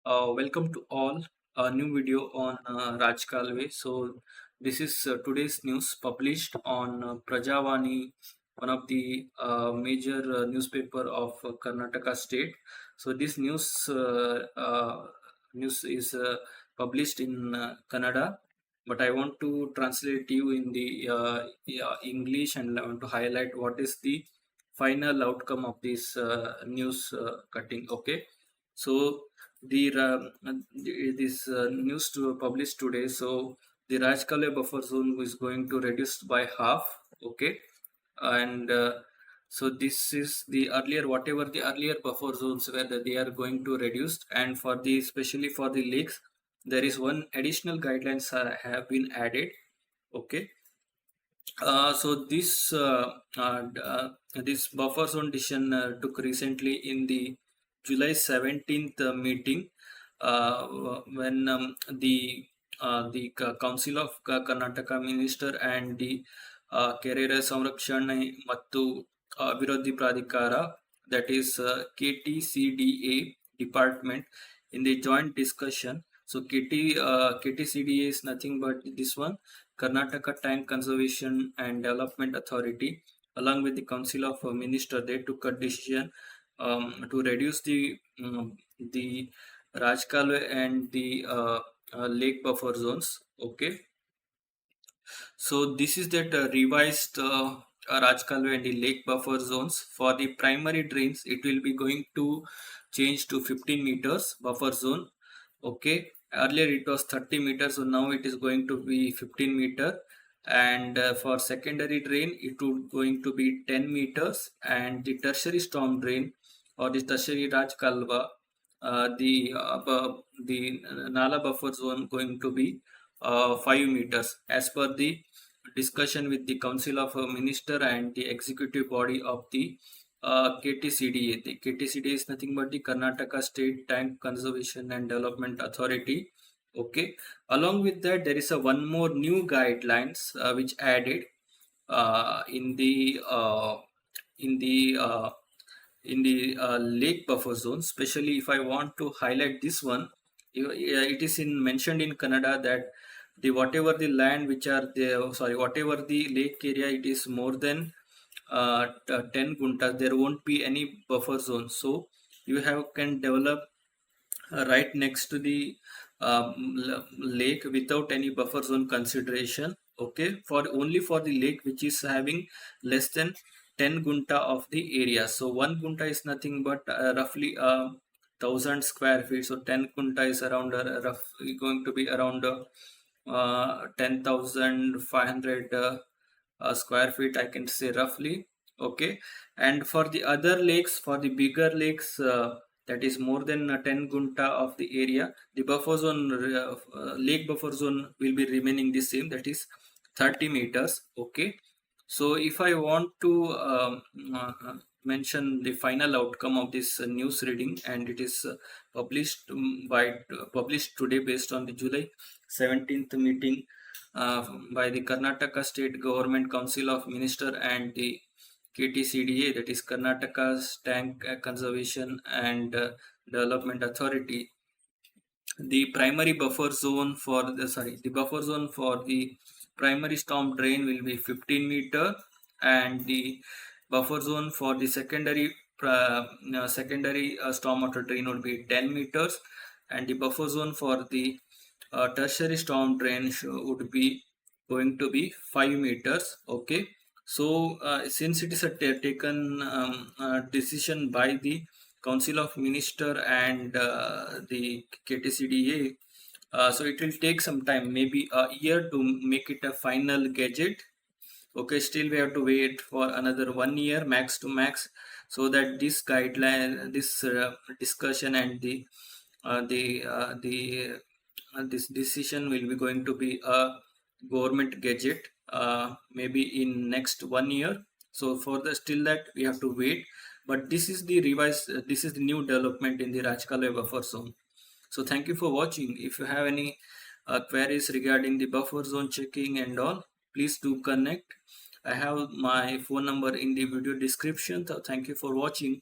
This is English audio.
Welcome to all a new video on Rajakaluve. So this is today's news published on Prajavani, one of the major newspaper of Karnataka State. So this news is published in Kannada, but I want to translate you in the English, and I want to highlight what is the final outcome of this news cutting. Okay, so this news to published today. So the Rajakaluve buffer zone is going to reduce by half. Okay, and so this is the earlier, whatever the earlier buffer zones where they are going to reduce, and for the especially for the lakes, there is one additional guidelines have been added. Okay, this buffer zone decision took recently in the July 17th meeting, when the Council of Karnataka Minister and the Career Samrakshana Mattu Abhiruddhi Pradhikara, that is KTCDA department, in the joint discussion. So KTCDA is nothing but this one, Karnataka Tank Conservation and Development Authority, along with the Council of Minister. They took a decision to reduce the Rajkaluve and the lake buffer zones. Okay, so this is that revised Rajkaluve and the lake buffer zones. For the primary drains, it will be going to change to 15 meters buffer zone. Okay, earlier it was 30 meters, so now it is going to be 15 meter. And for secondary drain, it would going to be 10 meters, and the tertiary storm drain or the tertiary Rajkalva, the Nala buffer zone going to be 5 meters, as per the discussion with the Council of Minister and the executive body of the KTCDA. The KTCDA is nothing but the Karnataka State Tank Conservation and Development Authority. Okay. Along with that, there is a one more new guidelines which added in the lake buffer zone. Especially if I want to highlight this one, it is mentioned in Kannada that the whatever the land which are there, sorry, whatever the lake area, it is more than 10 guntas, there won't be any buffer zone. So you can develop right next to the lake without any buffer zone consideration. Okay, for only for the lake which is having less than 10 gunta of the area. So 1 gunta is nothing but roughly 1000 square feet. So 10 gunta is around roughly going to be around 10,500 square feet, I can say roughly. Okay, and for the other lakes, for the bigger lakes, that is more than 10 gunta of the area, the buffer zone, lake buffer zone will be remaining the same, that is 30 meters. Okay, so if I want to mention the final outcome of this news reading, and it is published today based on the July 17th meeting by the Karnataka State Government Council of Minister and the KTCDA, that is Karnataka's Tank Conservation and Development Authority. The primary buffer zone for the buffer zone for the primary storm drain will be 15 meter, and the buffer zone for the secondary stormwater drain would be 10 meters, and the buffer zone for the tertiary storm drain would be going to be 5 meters. Okay, so since it is a taken decision by the Council of Minister and the KTCDA, so it will take some time, maybe a year, to make it a final gadget. Okay, still we have to wait for another 1 year max to max, so that this guideline, this discussion and this decision will be going to be a government gadget, maybe in next 1 year. So for the still that we have to wait, but this is the revised, this is the new development in the Rajkaluve buffer zone. So thank you for watching. If you have any queries regarding the buffer zone checking and all, please do connect. I have my phone number in the video description. So thank you for watching.